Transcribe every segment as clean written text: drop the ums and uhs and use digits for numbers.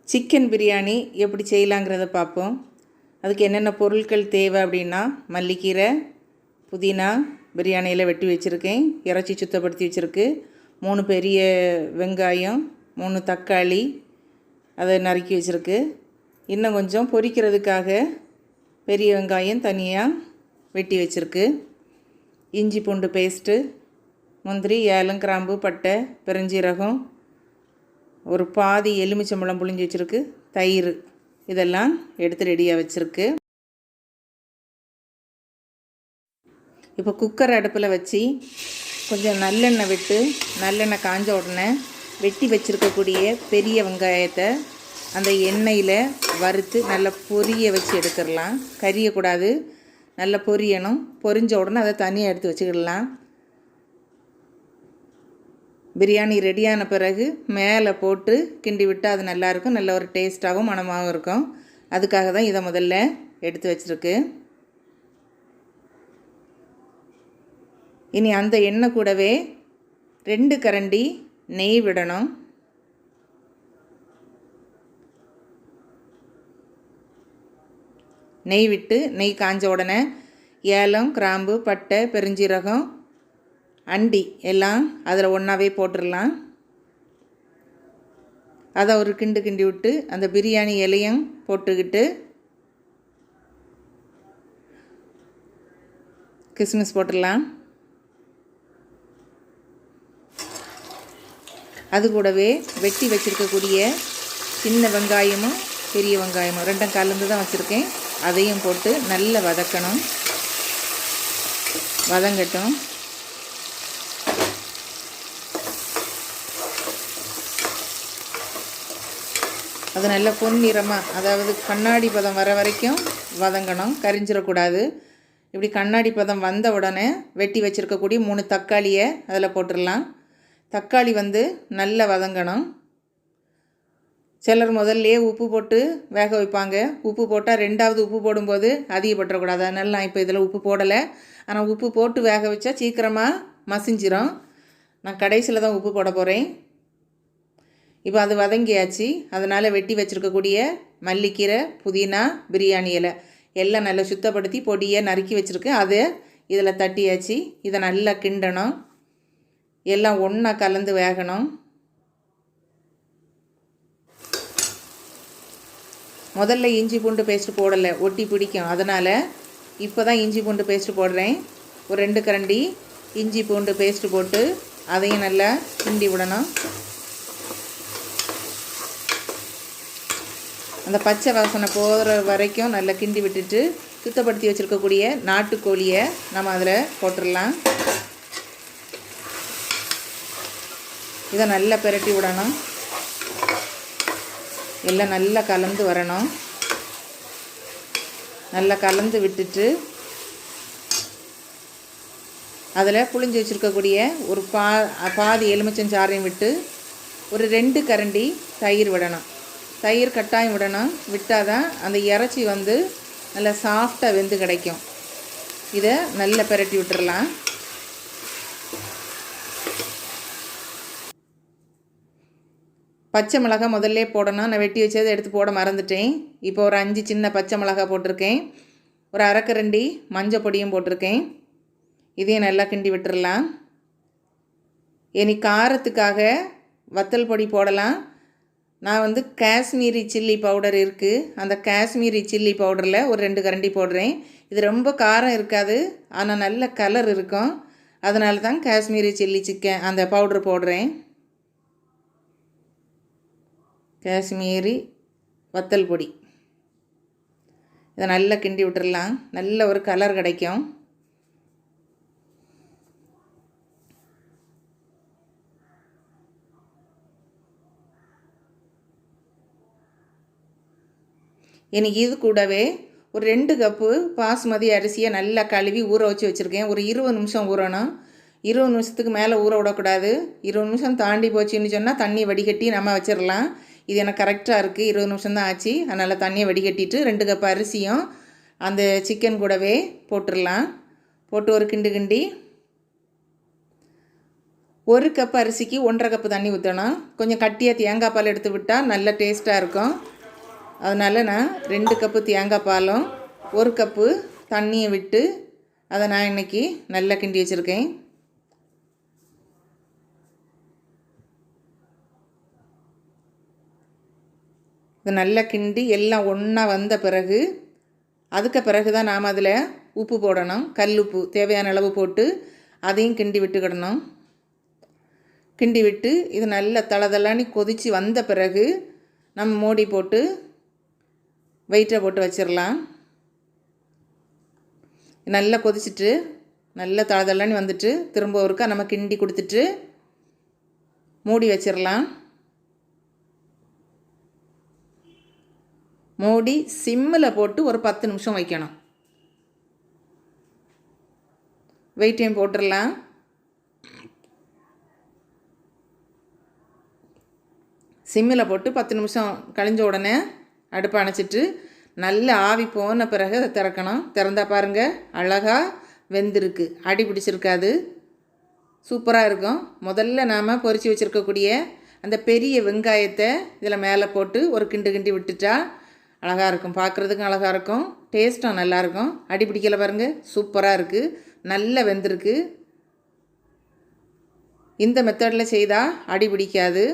Chicken biryani எப்படி செய்யலாங்கிறத பார்ப்போம். அதுக்கு என்னென்ன பொருட்கள் தேவை அப்படின்னா, மல்லிக்கீரை, புதினா பிரியாணியில் வெட்டி வச்சுருக்கேன், இறைச்சி சுத்தப்படுத்தி வச்சுருக்கு, 3 பெரிய வெங்காயம், 3 தக்காளி அதை நறுக்கி வச்சுருக்கு. இன்னும் கொஞ்சம் பொரிக்கிறதுக்காக பெரிய வெங்காயம் தனியாக வெட்டி வச்சுருக்கு, இஞ்சி பூண்டு பேஸ்ட்டு, முந்திரி, ஏலம், கிராம்பு, பட்டை, பெருஞ்சீரகம், ஒரு பாதி எலுமிச்சம்பழம் புழிஞ்சு வச்சுருக்கு, தயிர், இதெல்லாம் எடுத்து ரெடியாக வச்சுருக்கு. இப்போ குக்கர் அடுப்பில் வச்சு கொஞ்சம் நல்லெண்ணெய் விட்டு, நல்லெண்ணெய் காஞ்ச உடனே வெட்டி வச்சுருக்கக்கூடிய பெரிய வெங்காயத்தை அந்த எண்ணெயில் வறுத்து நல்லா பொரிய வச்சு எடுத்துடலாம். கரியக்கூடாது, நல்லா பொரியணும். பொரிஞ்ச உடனே அதை தனியாக எடுத்து வச்சுக்கிடலாம். பிரியாணி ரெடியான பிறகு மேலே போட்டு கிண்டி விட்டால் அது நல்லாயிருக்கும், நல்ல ஒரு டேஸ்ட்டாகவும் மணமாகவும் இருக்கும். அதுக்காக தான் இதை முதல்ல எடுத்து வச்சுருக்கு. இனி அந்த எண்ணெய் கூடவே 2 கரண்டி நெய் விடணும். நெய் விட்டு நெய் காஞ்ச உடனே ஏலம், கிராம்பு, பட்டை, பெருஞ்சீரகம், அண்டி எல்லாம் அதில் ஒன்றாவே போட்டுடலாம். அதை ஒரு கிண்டி விட்டு அந்த பிரியாணி இலையும் போட்டுக்கிட்டு கிஸ்மிஸ் போட்டுடலாம். அது கூடவே வெட்டி வச்சுருக்கக்கூடிய சின்ன வெங்காயமும் பெரிய வெங்காயமும் 2 கலந்து தான் வச்சுருக்கேன், அதையும் போட்டு நல்லா வதக்கணும். வதங்கட்டும். அது நல்ல பொன்னிறமாக, அதாவது கண்ணாடி பதம் வர வரைக்கும் வதங்கணும், கரிஞ்சிடக்கூடாது. இப்படி கண்ணாடி பதம் வந்த உடனே வெட்டி வச்சுருக்கக்கூடிய 3 தக்காளியை அதில் போட்டுடலாம். தக்காளி நல்லா வதங்கணும். சிலர் முதல்லையே உப்பு போட்டு வேக வைப்பாங்க. உப்பு போட்டால் 2வது உப்பு போடும்போது அதிகப்பட்டுறக்கூடாது. அதனால நான் இப்போ இதில் உப்பு போடலை. ஆனால் உப்பு போட்டு வேக வச்சா சீக்கிரமாக மசிஞ்சிரும். நான் கடைசியில் தான் உப்பு போட போகிறேன். இப்போ அது வதங்கியாச்சு. அதனால் வெட்டி வச்சுருக்கக்கூடிய மல்லிக்கீரை, புதினா, பிரியாணி இலை எல்லாம் நல்லா சுத்தப்படுத்தி பொடியை நறுக்கி வச்சுருக்கு, அதை இதில் தட்டியாச்சு. இதை நல்லா கிண்டணும், எல்லாம் ஒன்றா கலந்து வேகணும். முதல்ல இஞ்சி பூண்டு பேஸ்ட்டு போடலை, ஒட்டி பிடிக்கும். அதனால் இப்போ தான் இஞ்சி பூண்டு பேஸ்ட்டு போடுறேன். ஒரு 2 கரண்டி இஞ்சி பூண்டு பேஸ்ட்டு போட்டு அதையும் நல்லா கிண்டி விடணும். அந்த பச்சை வாசனை போகிற வரைக்கும் நல்லா கிண்டி விட்டுட்டு சுத்தப்படுத்தி வச்சுருக்கக்கூடிய நாட்டுக்கோழியை நம்ம அதில் போட்டுடலாம். இதை நல்லா பிரட்டி விடணும், எல்லாம் நல்லா கலந்து வரணும். நல்லா கலந்து விட்டுட்டு அதில் புழிஞ்சு வச்சுருக்கக்கூடிய ஒரு பாதி எலுமிச்சஞ்சாறையும் விட்டு ஒரு 2 கரண்டி தயிர் விடணும். தயிர் கட்டாயம் விடணும், விட்டால் தான் அந்த இறைச்சி நல்லா சாஃப்டாக வெந்து கிடைக்கும். இதை நல்லா பிரட்டி விட்டுறலாம். பச்சை மிளகாய் முதல்ல போடணும், நான் வெட்டி வச்சதை எடுத்து போட மறந்துட்டேன். இப்போ ஒரு 5 சின்ன பச்சை மிளகாய் போட்டிருக்கேன். ஒரு 1/2 கரண்டி மஞ்சள் பொடியும் போட்டிருக்கேன். இதையும் நல்லா கிண்டி விட்டுறலாம். இனி காரத்துக்காக வத்தல் பொடி போடலாம். நான் காஷ்மீரி சில்லி பவுடர் இருக்குது, அந்த காஷ்மீரி சில்லி பவுடரில் ஒரு 2 கரண்டி போடுறேன். இது ரொம்ப காரம் இருக்காது, ஆனால் நல்ல கலர் இருக்கும். அதனால தான் காஷ்மீரி சில்லி சிக்கன் அந்த பவுடர் போடுறேன். காஷ்மீரி வத்தல் பொடி இதை நல்லா கிண்டி விட்டுடலாம். நல்ல ஒரு கலர் கிடைக்கும். இனி இது கூடவே ஒரு 2 கப்பு பாஸ்மதி அரிசியை நல்லா கழுவி ஊற வச்சு வச்சுருக்கேன். ஒரு 20 நிமிஷம் ஊறணும். 20 நிமிஷத்துக்கு மேலே ஊற விடக்கூடாது. 20 நிமிஷம் தாண்டி போச்சுன்னு சொன்னால் தண்ணி வடிகட்டி நம்ம வச்சிடலாம். இது எனக்கு கரெக்டாக இருக்குது, 20 நிமிஷம் தான் ஆச்சு. அதனால் தண்ணியை வடிகட்டிட்டு 2 கப் அரிசியும் அந்த சிக்கன் கூடவே போட்டுடலாம். போட்டு ஒரு கிண்டி 1 கப் அரிசிக்கு 1½ கப்பு தண்ணி ஊற்றணும். கொஞ்சம் கட்டியாக தேங்காய் பால் எடுத்து விட்டால் நல்ல டேஸ்ட்டாக இருக்கும். அதனால் நான் 2 கப்பு தேங்காய் பாலும் 1 கப்பு தண்ணியை விட்டு அதை நான் இன்றைக்கி நல்லா கிண்டி வச்சுருக்கேன். இது நல்லா கிண்டி எல்லாம் ஒன்றா வந்த பிறகு அதுக்கு பிறகு தான் நாம் அதில் உப்பு போடணும். கல் உப்பு தேவையான அளவு போட்டு அதையும் கிண்டி விட்டுக்கிடணும். கிண்டி விட்டு இது நல்லா தளதளானி கொதித்து வந்த பிறகு நம்ம மூடி போட்டு வெயிட்டை போட்டு வச்சிடலாம். நல்லா கொதிச்சுட்டு நல்லா தளதளானி வந்துட்டு திரும்ப ஒருக்கா நம்ம கிண்டி கொடுத்துட்டு மூடி வச்சிடலாம். மூடி சிம்மில் போட்டு ஒரு 10 நிமிஷம் வைக்கணும். வெயிட்டையும் போட்டுடலாம். சிம்மில் போட்டு 10 நிமிஷம் கழிஞ்ச உடனே அடுப்பை அணைச்சிட்டு நல்ல ஆவி போன பிறகு அதை திறக்கணும். திறந்தா பாருங்கள் அழகாக வெந்திருக்கு, அடி பிடிச்சிருக்காது, சூப்பராக இருக்கும். முதல்ல நாம் பொரித்து வச்சுருக்கக்கூடிய அந்த பெரிய வெங்காயத்தை இதில் மேலே போட்டு ஒரு கிண்டு கிண்டி விட்டுட்டா அழகாக இருக்கும். பார்க்குறதுக்கும் அழகாக இருக்கும், டேஸ்ட்டும் நல்லாயிருக்கும். அடி பிடிக்கலை பாருங்கள், சூப்பராக இருக்குது, நல்லா வெந்திருக்கு. இந்த மெத்தடில் செய்தால் அடி பிடிக்காது.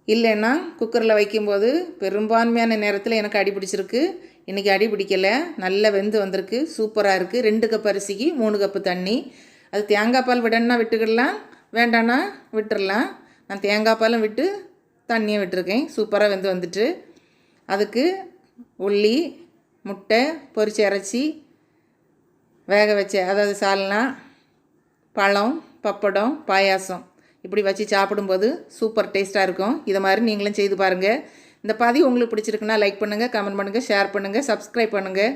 இல்லைன்னா குக்கரில் வைக்கும்போது பெரும்பான்மையான நேரத்தில் எனக்கு அடி பிடிச்சிருக்கு. இன்றைக்கி அடி பிடிக்கலை, நல்லா வெந்து வந்திருக்கு, சூப்பராக இருக்குது. 2 கப் அரிசிக்கு 3 கப்பு தண்ணி. அது தேங்காய் பால் விடணுன்னா விட்டுக்கிடலாம், வேண்டான்னா விட்டுடலாம். நான் தேங்காய் பாலும் விட்டு தண்ணியை விட்டுருக்கேன். சூப்பராக வெந்து வந்துட்டு அதுக்கு உள்ளி, முட்டை பொரிச்சு இறைச்சி வேக வச்ச, அதாவது சால்னா, பழம், பப்படம், பாயாசம் இப்படி வச்சு சாப்பிடும்போது சூப்பர் டேஸ்ட்டாக இருக்கும். இதை மாதிரி நீங்களும் செய்து பாருங்கள். இந்த பதிவு உங்களுக்கு பிடிச்சிருக்குன்னா லைக் பண்ணுங்கள், கமெண்ட் பண்ணுங்கள், ஷேர் பண்ணுங்கள், சப்ஸ்கிரைப் பண்ணுங்கள்.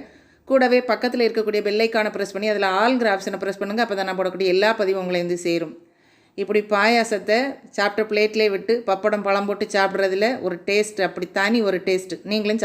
கூடவே பக்கத்தில் இருக்கக்கூடிய பெல் ஐக்கானை ப்ரெஸ் பண்ணி அதில் ஆல்ங்கிற ஆப்ஷனை ப்ரெஸ் பண்ணுங்கள். அப்போ தான் நான் போடக்கூடிய எல்லா பதிவும் உங்களை வந்து சேரும். இப்படி பாயாசத்தை சாப்பிட்ட பிளேட்லேயே விட்டு பப்படம் பழம் போட்டு சாப்பிட்றதுல ஒரு டேஸ்ட், அப்படி தனி ஒரு டேஸ்ட்டு. நீங்களும்